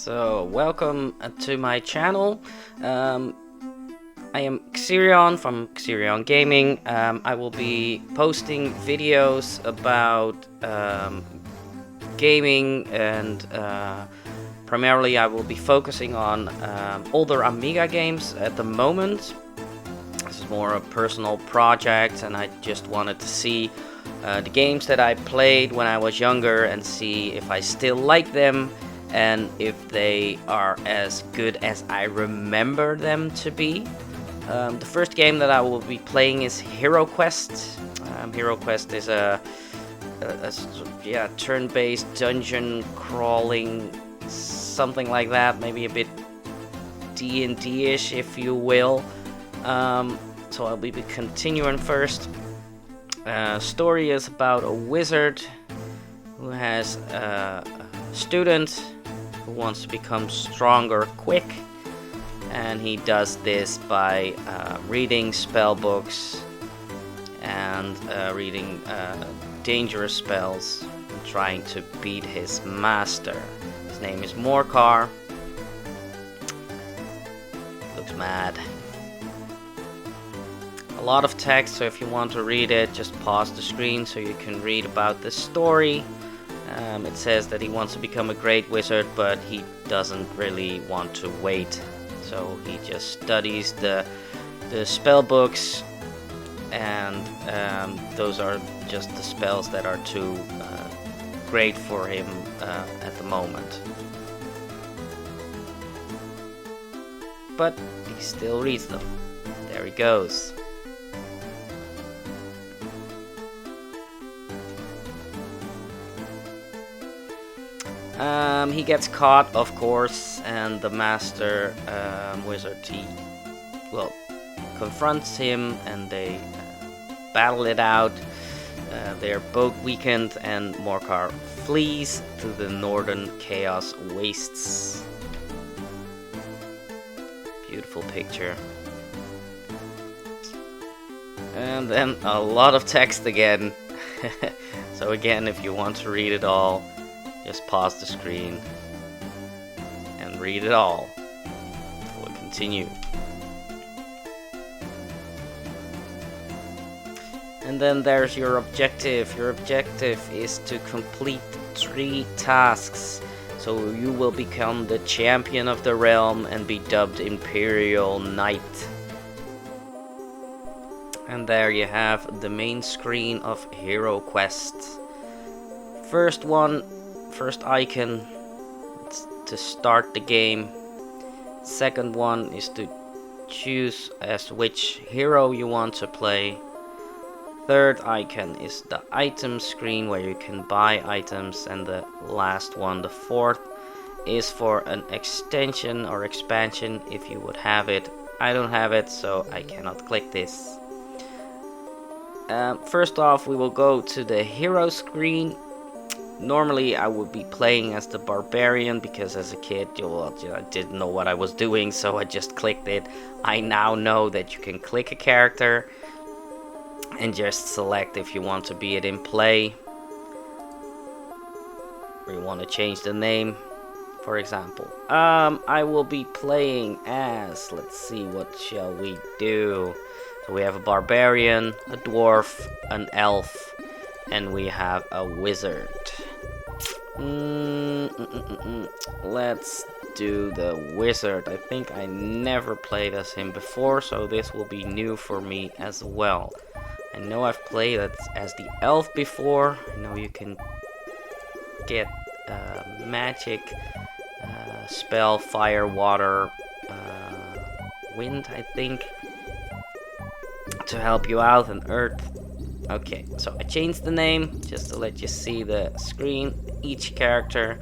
So welcome to my channel. I am Xerion from Xerion Gaming. I will be posting videos about gaming, and primarily I will be focusing on older Amiga games at the moment. This is more a personal project, and I just wanted to see the games that I played when I was younger and see if I still like them and if they are as good as I remember them to be. The first game that I will be playing is Heroquest. Heroquest is a turn-based dungeon crawling, something like that, maybe a bit D&D-ish, if you will. So I'll be continuing first. Story is about a wizard who has a student who wants to become stronger quick, and he does this by reading spell books and reading dangerous spells and trying to beat his master. His name is Morcar. Looks mad. A lot of text, so if you want to read it, just pause the screen so you can read about the story. It says that he wants to become a great wizard, but he doesn't really want to wait. So he just studies the spell books, and those are just the spells that are too great for him at the moment. But he still reads them. There he goes. He gets caught, of course, and the master wizard, confronts him, and they battle it out. They're both weakened, and Morcar flees to the northern chaos wastes. Beautiful picture. And then a lot of text again. So again, if you want to read it all, just pause the screen and read it all. We'll continue. And then there's your objective. Your objective is to complete 3 tasks. So you will become the champion of the realm and be dubbed Imperial Knight. And there you have the main screen of Heroquest. First icon to start the game. Second one is to choose as which hero you want to play. Third icon is the item screen where you can buy items, and the last one, the fourth, is for an extension or expansion if you would have it. I don't have it, so I cannot click this. First off, we will go to the hero screen. Normally I would be playing as the barbarian, because as a kid I didn't know what I was doing, so I just clicked it. I now know that you can click a character and just select if you want to be it in play, or you want to change the name, for example. I will be playing as, let's see, what shall we do? So we have a barbarian, a dwarf, an elf, and we have a wizard. Let's do the wizard. I think I never played as him before, so this will be new for me as well. I know I've played as the elf before. I know you can get magic, spell, fire, water, wind, I think, to help you out, and earth. Okay, so I changed the name just to let you see the screen. Each character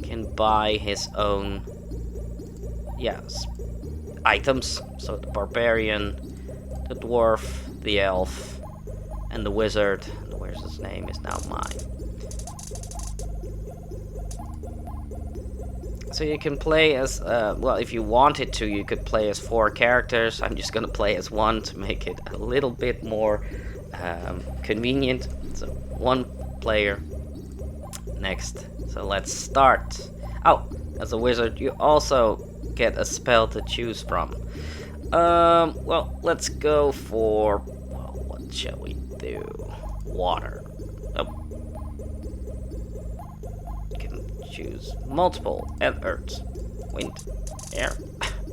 can buy his own items. So the barbarian, the dwarf, the elf, and the wizard. The wizard's name is now mine. So you can play as, if you wanted to, you could play as 4 characters. I'm just gonna play as 1 to make it a little bit more convenient. So 1 player. Next. So let's start. Oh, As a wizard, you also get a spell to choose from. Well, let's go for, well, what shall we do? Water. Oh. You can choose multiple and earth, wind, air.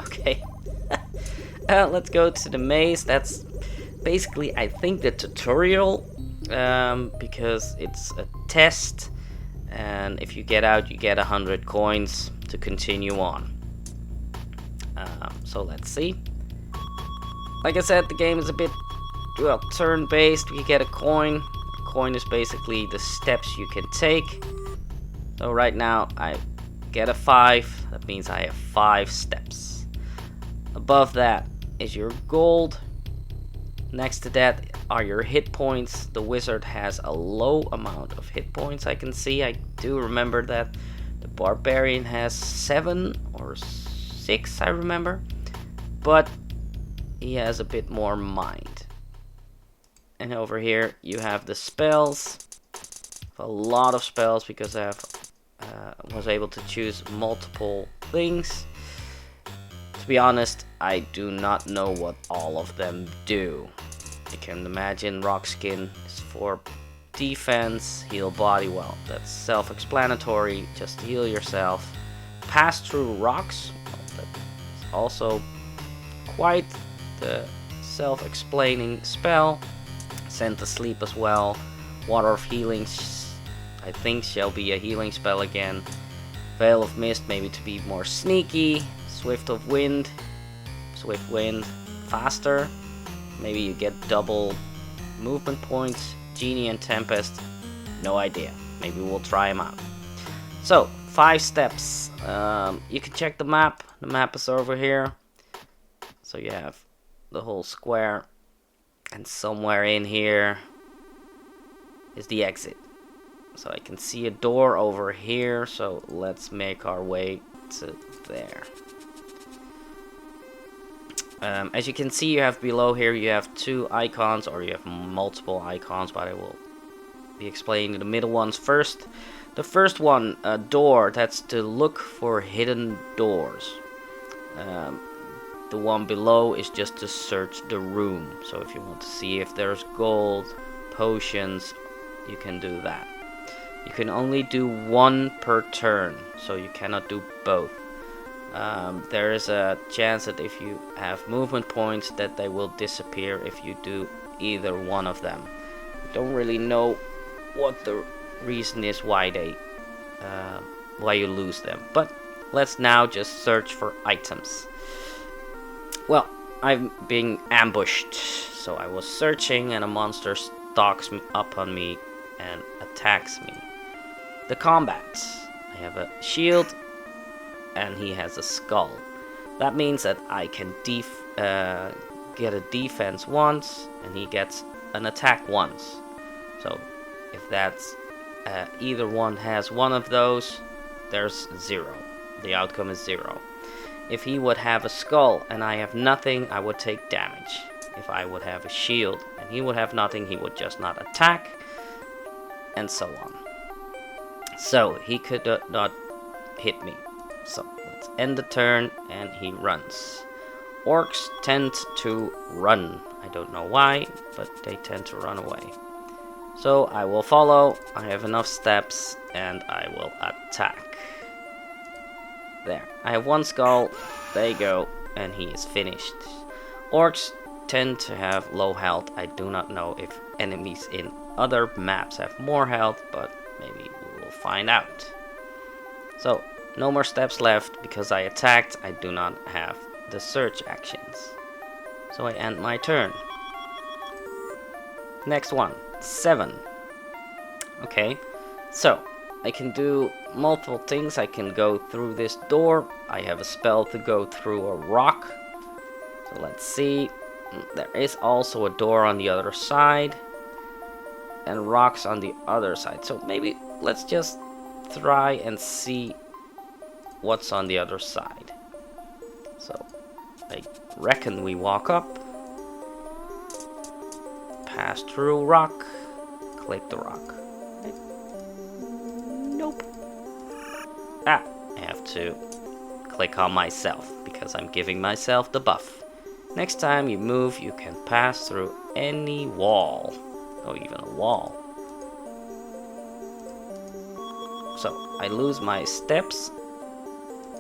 Okay. Let's go to the maze. That's basically, I think, the tutorial, because it's a test, and if you get out, you get 100 coins to continue on. So let's see. Like I said, the game is a bit, well, turn-based. You get a coin. A coin is basically the steps you can take. So right now I get a 5. That means I have 5 steps. Above that is your gold. Next to that are your hit points. The wizard has a low amount of hit points, I can see. I do remember that the barbarian has 7 or 6, I remember. But he has a bit more mind. And over here you have the spells. A lot of spells because I was able to choose multiple things. To be honest, I do not know what all of them do. You can imagine rock skin is for defense, heal body. Well, that's self-explanatory. Just heal yourself. Pass through rocks. Well, that's also quite the self-explaining spell. Sent to sleep as well. Water of healing, I think, shall be a healing spell again. Veil of mist, maybe to be more sneaky. Swift of wind, swift wind, faster. Maybe you get double movement points. Genie and Tempest, no idea. Maybe we'll try them out. So 5 steps. You can check the map. The map is over here. So you have the whole square, and somewhere in here is the exit. So I can see a door over here, so let's make our way to there. As you can see, you have below here, you have 2 icons, or you have multiple icons, but I will be explaining the middle ones first. The first one, a door, that's to look for hidden doors. The one below is just to search the room. So if you want to see if there's gold, potions, you can do that. You can only do 1 per turn, so you cannot do both. There is a chance that if you have movement points that they will disappear if you do either one of them. I don't really know what the reason is why you lose them, but let's now just search for items. Well, I'm being ambushed, so I was searching and a monster stalks up on me and attacks me. The combat. I have a shield and he has a skull. That means that I can get a defense once and he gets an attack once. So if that's either one has one of those, there's 0. The outcome is 0. If he would have a skull and I have nothing, I would take damage. If I would have a shield and he would have nothing, he would just not attack, and so on. So he could not hit me. So let's end the turn, and he runs. Orcs tend to run. I don't know why, but they tend to run away. So I will follow. I have enough steps, and I will attack. There. I have 1 skull. There you go. And he is finished. Orcs tend to have low health. I do not know if enemies in other maps have more health, but maybe we will find out. So, no more steps left because I attacked. I do not have the search actions. So I end my turn. Next one. 7. Okay. So, I can do multiple things. I can go through this door. I have a spell to go through a rock. So let's see. There is also a door on the other side. And rocks on the other side. So maybe let's just try and see what's on the other side. So I reckon we walk up. Pass through rock. Click the rock. Nope. Ah, I have to click on myself because I'm giving myself the buff. Next time you move, you can pass through any wall. Or even a wall. So I lose my steps.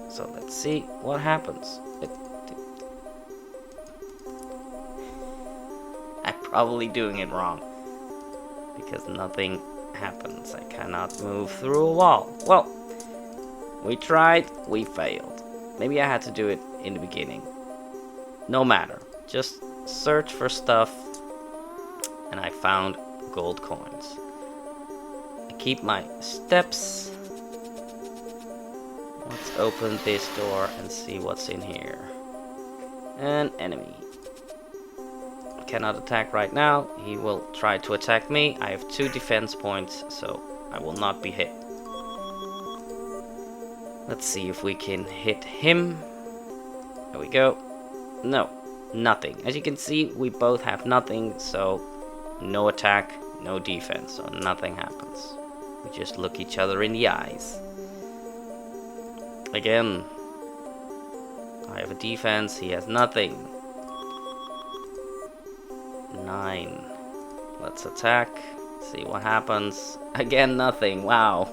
So let's see what happens. I'm probably doing it wrong. Because nothing happens. I cannot move through a wall. Well, we tried, we failed. Maybe I had to do it in the beginning. No matter. Just search for stuff. And I found gold coins. I keep my steps. Let's open this door and see what's in here. An enemy. Cannot attack right now. He will try to attack me. I have 2 defense points, so I will not be hit. Let's see if we can hit him. There we go. No, nothing. As you can see, we both have nothing, so no attack, no defense, so nothing happens. We just look each other in the eyes. Again, I have a defense, he has nothing. 9. Let's attack, see what happens. Again, nothing. Wow.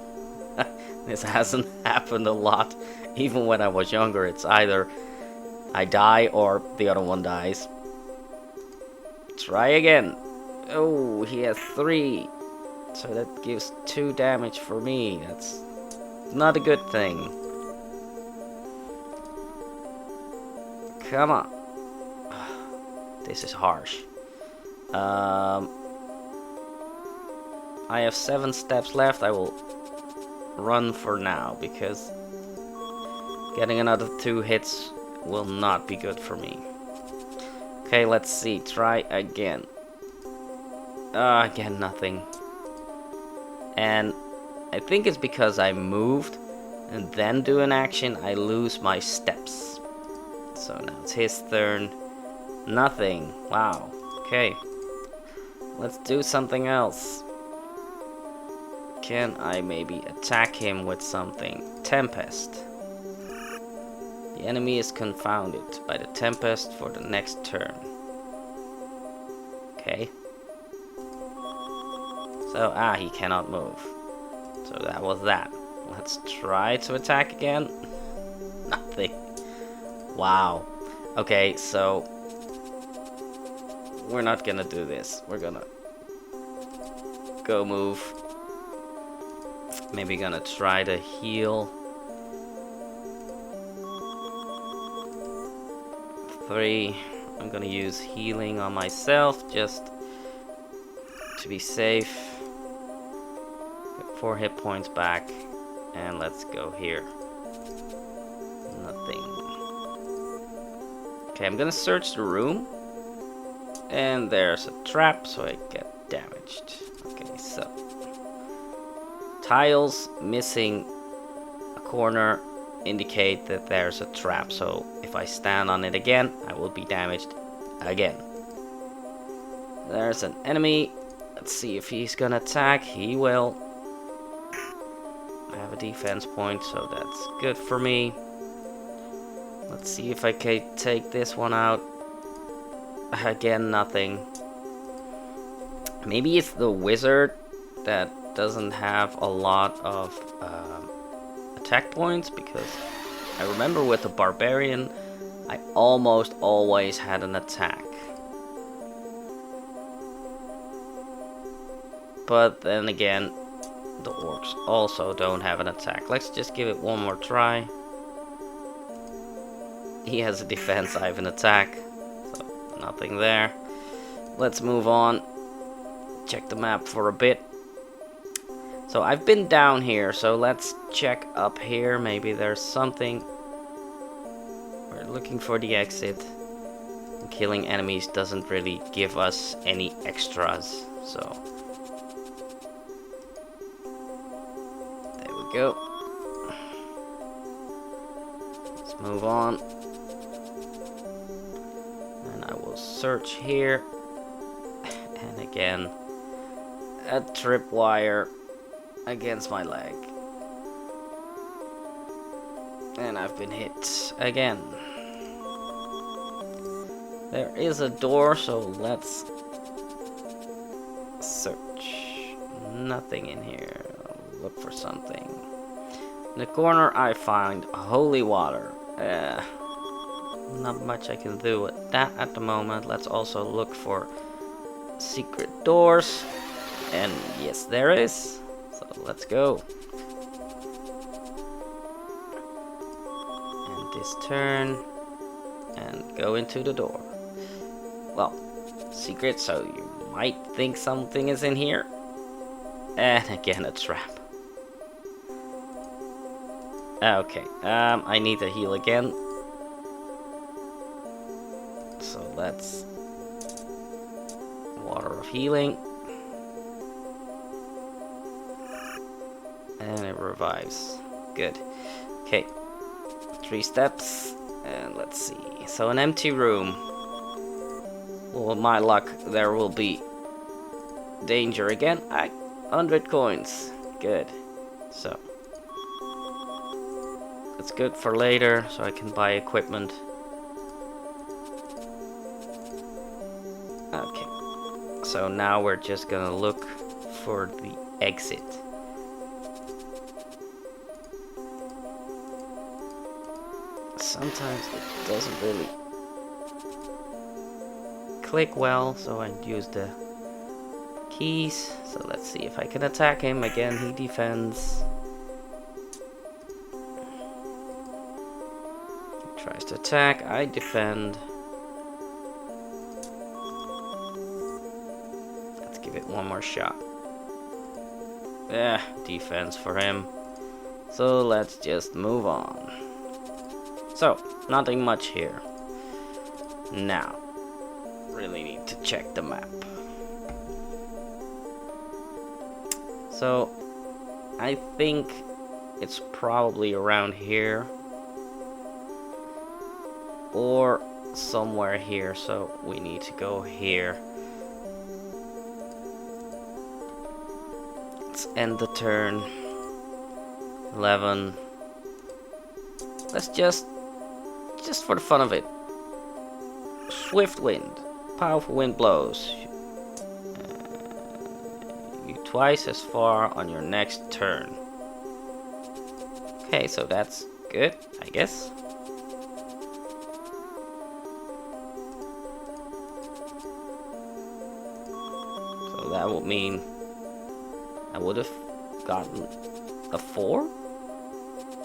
This hasn't happened a lot. Even when I was younger, it's either I die or the other one dies. Try again. Oh, he has 3. So that gives 2 damage for me. That's not a good thing. Come on. This is harsh. I have 7 steps left. I will run for now because getting another 2 hits will not be good for me. Okay, let's see. Try again. Again, nothing. And I think it's because I moved and then do an action, I lose my steps. So now it's his turn. Nothing. Wow. Okay. Let's do something else. Can I maybe attack him with something? Tempest. The enemy is confounded by the Tempest for the next turn. Okay. So, he cannot move. So that was that. Let's try to attack again. Nothing. Wow. Okay, so we're not gonna do this. We're gonna go move. Maybe gonna try to heal. 3. I'm gonna use healing on myself just to be safe. Get 4 hit points back. And let's go here. Nothing. Okay, I'm gonna search the room. And there's a trap, so I get damaged. Okay, so tiles missing a corner indicate that there's a trap, so if I stand on it again, I will be damaged again. There's an enemy. Let's see if he's gonna attack. He will. I have a defense point, so that's good for me. Let's see if I can take this one out. Again, nothing. Maybe it's the wizard that doesn't have a lot of attack points, because I remember with the barbarian I almost always had an attack. But then again, the orcs also don't have an attack. Let's just give it one more try. He has a defense, I have an attack. So nothing there. Let's move on. Check the map for a bit. So I've been down here, so let's check up here. Maybe there's something. We're looking for the exit. And killing enemies doesn't really give us any extras, so there we go. Let's move on. And I will search here. And again, a tripwire against my leg. And I've been hit again. There is a door, so let's search. Nothing in here. Look for something. In the corner I find holy water. Not much I can do with that at the moment. Let's also look for secret doors. And yes, there is. So let's go. And this turn. And go into the door. Well, secret, so you might think something is in here. And again, a trap. Okay, I need to heal again. So let's... Water of healing. And it revives. Good. Okay. 3 steps. And let's see. So an empty room. Well, with my luck, there will be danger again. 100 coins. Good. So. It's good for later, so I can buy equipment. Okay. So now we're just gonna look for the exit. Sometimes it doesn't really click well, so I use the keys. So let's see if I can attack him. Again, he defends. He tries to attack, I defend. Let's give it one more shot. Defense for him. So let's just move on. So, nothing much here. Now, really need to check the map. So, I think it's probably around here. Or somewhere here, so we need to go here. Let's end the turn. 11. Let's just for the fun of it. Swift wind. Powerful wind blows. You twice as far on your next turn. Okay, so that's good, I guess. So that would mean I would have gotten a 4?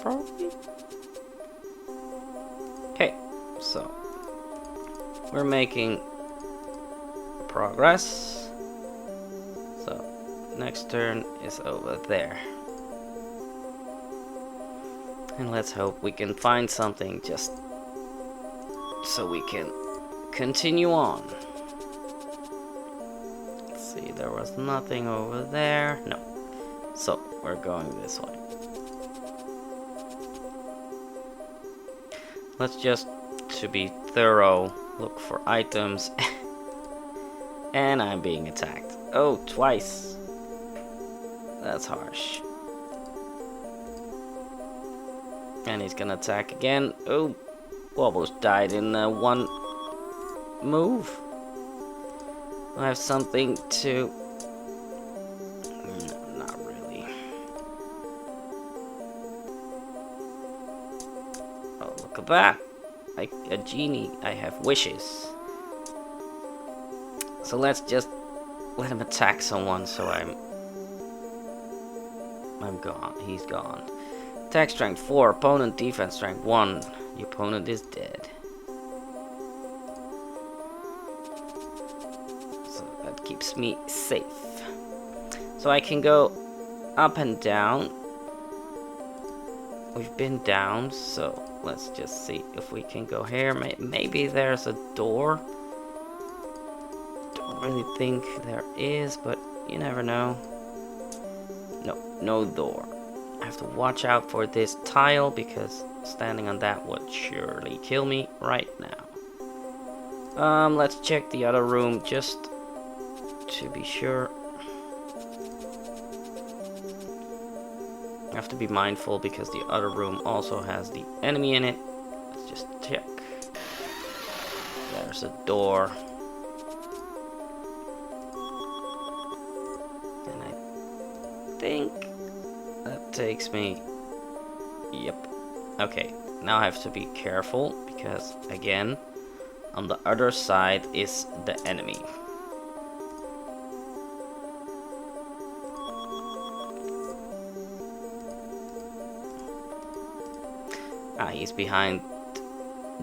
Probably? Okay, so we're making progress. So next turn is over there. And let's hope we can find something just so we can continue on. Let's see, there was nothing over there. No. So we're going this way. Let's just, to be thorough, look for items. And I'm being attacked. Oh, twice. That's harsh. And he's gonna attack again. Oh, almost died in one move. I have something to... No, not really. Oh, look at that. Like a genie, I have wishes. So let's just let him attack someone so I'm gone. He's gone. Attack strength 4, opponent defense strength 1. The opponent is dead. So that keeps me safe. So I can go up and down. We've been down, so let's just see if we can go here. Maybe there's a door. Don't really think there is, but you never know. No, no door. I have to watch out for this tile because standing on that would surely kill me right now. Let's check the other room just to be sure. Have to be mindful because the other room also has the enemy in it. Let's just check. There's a door. And I think that takes me... Yep. Okay, now I have to be careful because, again, on the other side is the enemy. Ah, he's behind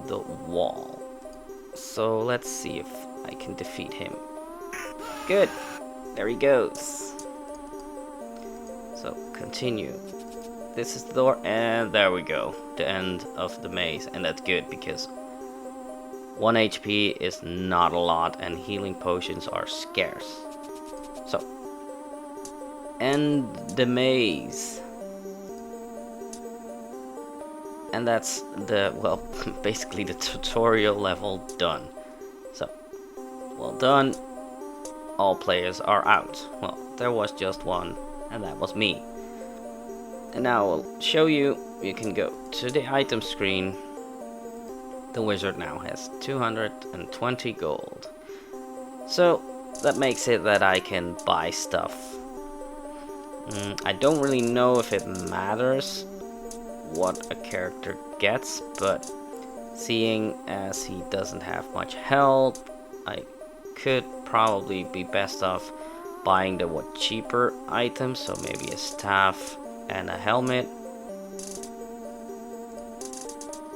the wall. So let's see if I can defeat him. Good. There he goes. So continue. This is the door, and there we go. The end of the maze, and that's good because 1 HP is not a lot, and healing potions are scarce. So, end the maze. And that's the, well, basically the tutorial level done. So, well done. All players are out. Well, there was just one, and that was me. And now I'll show you. You can go to the item screen. The wizard now has 220 gold. So, that makes it that I can buy stuff. I don't really know if it matters what a character gets, but seeing as he doesn't have much health, I could probably be best off buying the cheaper items, so maybe a staff and a helmet.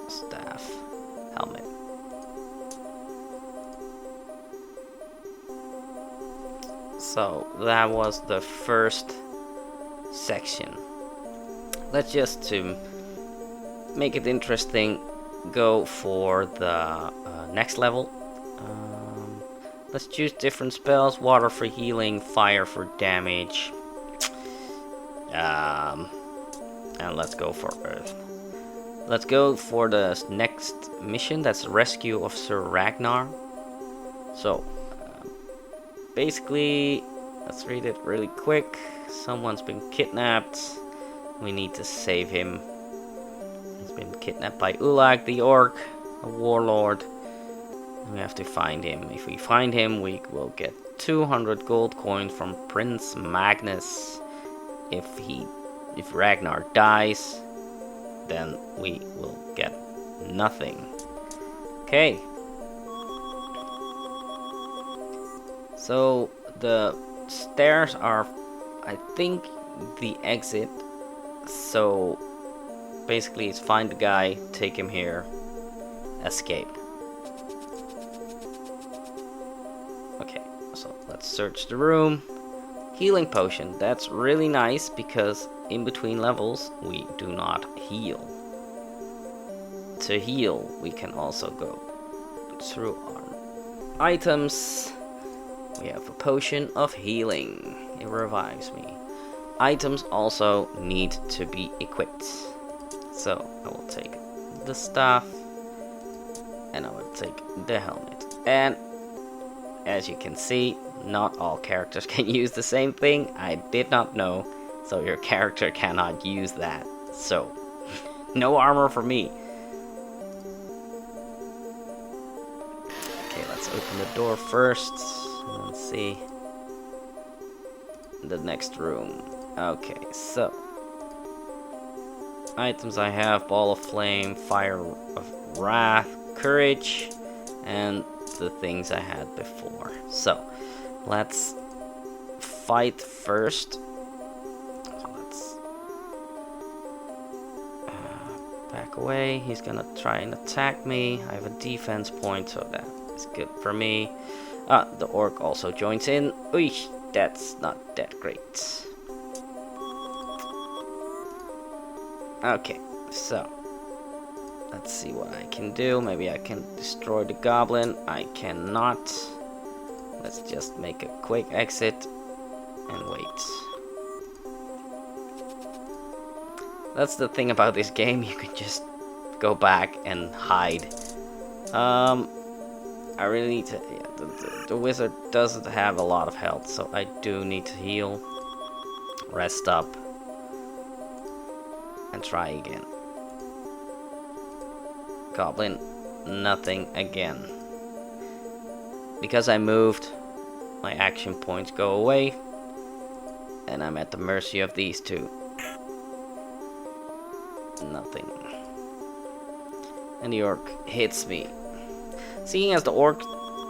Staff, helmet. So that was the first section. Let's just to make it interesting, go for the next level. Let's choose different spells: water for healing, fire for damage, and let's go for earth. Let's go for the next mission. That's rescue of Sir Ragnar. So basically, let's read it really quick. Someone's been kidnapped. We need to save him. He's been kidnapped by Ulag the Orc, a warlord. We have to find him. If we find him, we will get 200 gold coins from Prince Magnus. If Ragnar dies, then we will get nothing. Okay. So the stairs are, I think, the exit. So basically it's find the guy, take him here, escape. Okay, so let's search the room. Healing potion, that's really nice because in between levels we do not heal. To heal we can also go through our items. We have a potion of healing, it revives me. Items also need to be equipped. So I will take the staff and I will take the helmet. And as you can see, not all characters can use the same thing. I did not know, so your character cannot use that. So no armor for me. Okay, let's open the door first and see the next room. Okay, so items I have: ball of flame, fire of wrath, courage, and the things I had before. So let's fight first. So let's back away. He's gonna try and attack me. I have a defense point, so that is good for me. The orc also joins in. Uy, that's not that great. Okay, so let's see what I can do. Maybe I can destroy the goblin. I cannot. Let's just make a quick exit and wait. That's the thing about this game, you can just go back and hide. I really need to... Yeah, the wizard doesn't have a lot of health, so I do need to heal. Rest up. and try again. Goblin, nothing again. Because I moved, my action points go away, and I'm at the mercy of these two. Nothing. And the orc hits me. Seeing as the orc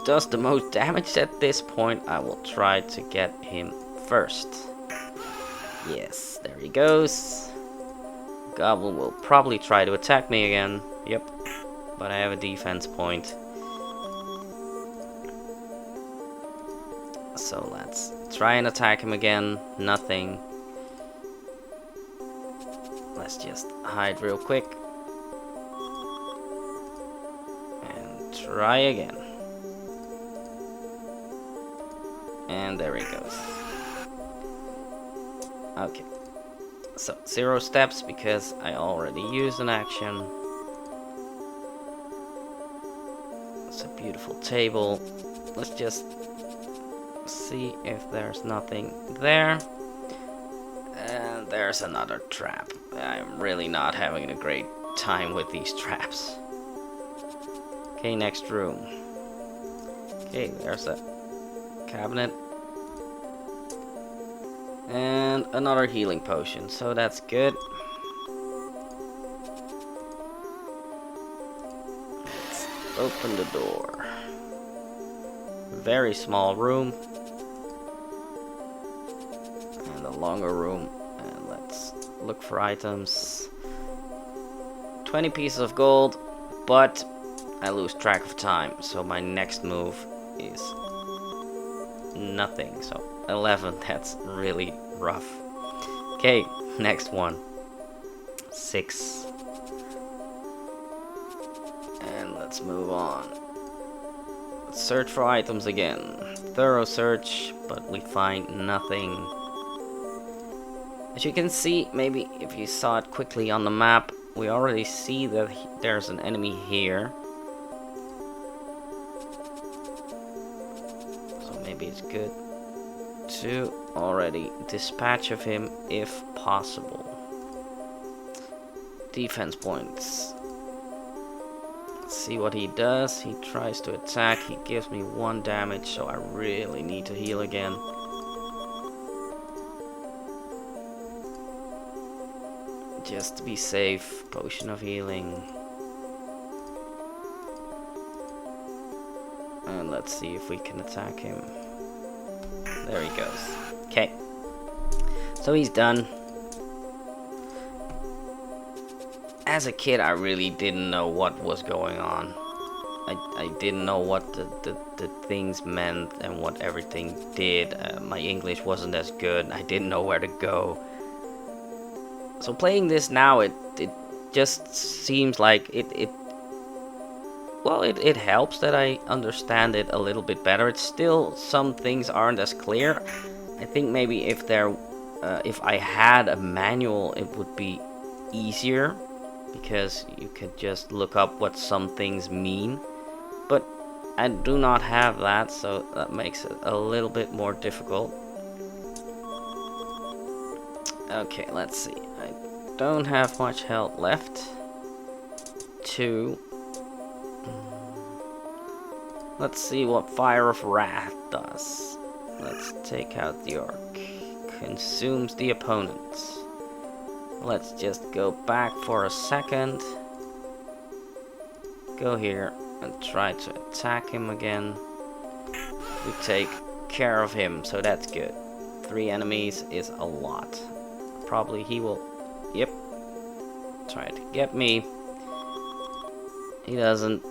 does the most damage at this point, I will try to get him first. Yes, there he goes. Goblin will probably try to attack me again. Yep, but I have a defense point. So let's try and attack him again. Nothing. Let's just hide real quick. And try again. And there he goes. Okay. So 0 steps because I already used an action. It's a beautiful table. Let's just see if there's nothing there. And there's another trap. I'm really not having a great time with these traps. Okay, next room. Okay, there's a cabinet. And another healing potion, so that's good. Let's open the door. Very small room. And a longer room. And let's look for items. 20 pieces of gold, but I lose track of time, so my next move is nothing. So 11, that's really rough. Okay, next one. 6. And let's move on. Let's search for items again. Thorough search, but we find nothing. As you can see, maybe if you saw it quickly on the map, we already see that there's an enemy here. So maybe it's good to already dispatch of him if possible. Defense points. Let's see what he does. He tries to attack. He gives me 1 damage, so I really need to heal again. Just to be safe. Potion of healing. And let's see if we can attack him. There he goes. Okay. So he's done. As a kid, I really didn't know what was going on. I didn't know what the things meant and what everything did. My English wasn't as good. I didn't know where to go. So playing this now, it just seems like it helps that I understand it a little bit better. It's still, some things aren't as clear. I think maybe if I had a manual, it would be easier, because you could just look up what some things mean. But I do not have that, so that makes it a little bit more difficult. Okay, let's see. I don't have much health left. 2. Let's see what Fire of Wrath does. Let's take out the orc. Consumes the opponents. Let's just go back for a second. Go here and try to attack him again. We take care of him, so that's good. 3 enemies is a lot. Probably he will, yep, try to get me. He doesn't.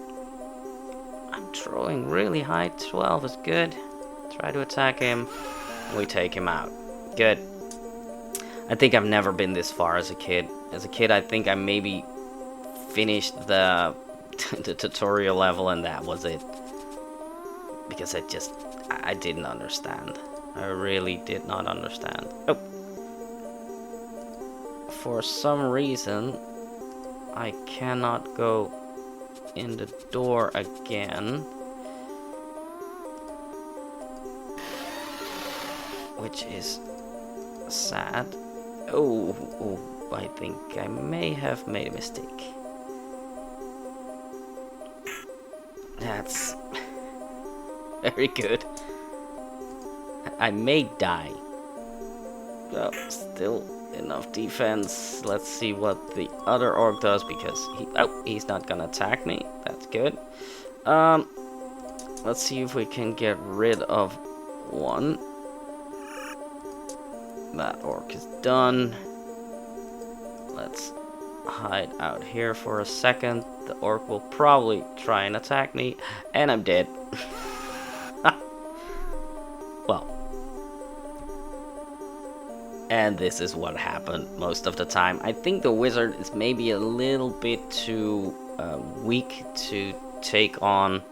I'm throwing really high. 12 is good. Try to attack him. We take him out. Good. I think I've never been this far as a kid. As a kid, I think I maybe finished the tutorial level and that was it. Because I didn't understand. I really did not understand. Oh. For some reason, I cannot go in the door again, which is sad. Oh, I think I may have made a mistake. That's very good. I may die. Well, still enough defense. Let's see what the other orc does, because he's not gonna attack me. That's good. Let's see if we can get rid of one. That orc is done. Let's hide out here for a second. The orc will probably try and attack me, and I'm dead. Well, and this is what happened most of the time. I think the wizard is maybe a little bit too weak to take on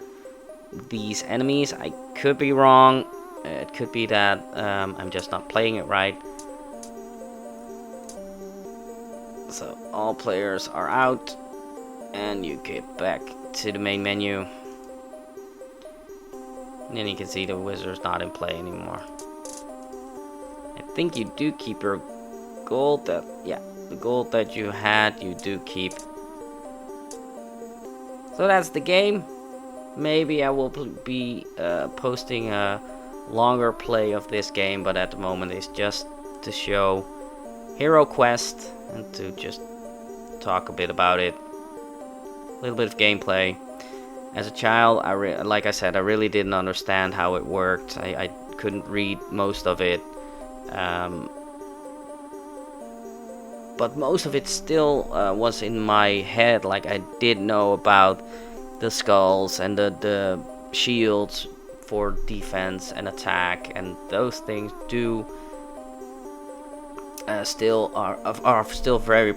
these enemies. I could be wrong. It could be that I'm just not playing it right. So all players are out, and you get back to the main menu. And then you can see the wizard's not in play anymore. I think you do keep your gold. The gold that you had, you do keep. So that's the game. Maybe I will be posting a longer play of this game, but at the moment it's just to show Heroquest and to just talk a bit about it. A little bit of gameplay. As a child, like I said, I really didn't understand how it worked. I couldn't read most of it. But most of it still was in my head. Like, I did know about the skulls and the shields for defense and attack, and those things do still are still very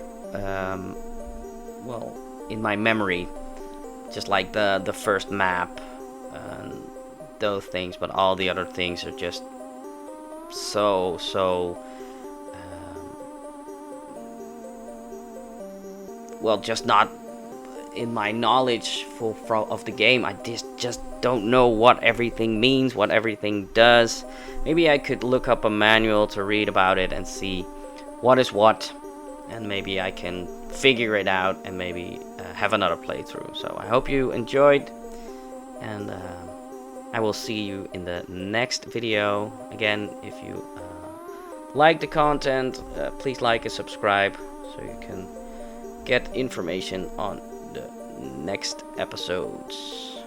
well in my memory. Just like the first map and those things, but all the other things are just so well, just not in my knowledge of the game. I just don't know what everything means, what everything does. Maybe I could look up a manual to read about it and see what is what, and maybe I can figure it out and maybe have another playthrough. So I hope you enjoyed, and I will see you in the next video. Again, if you like the content, please like and subscribe so you can get information on the next episodes.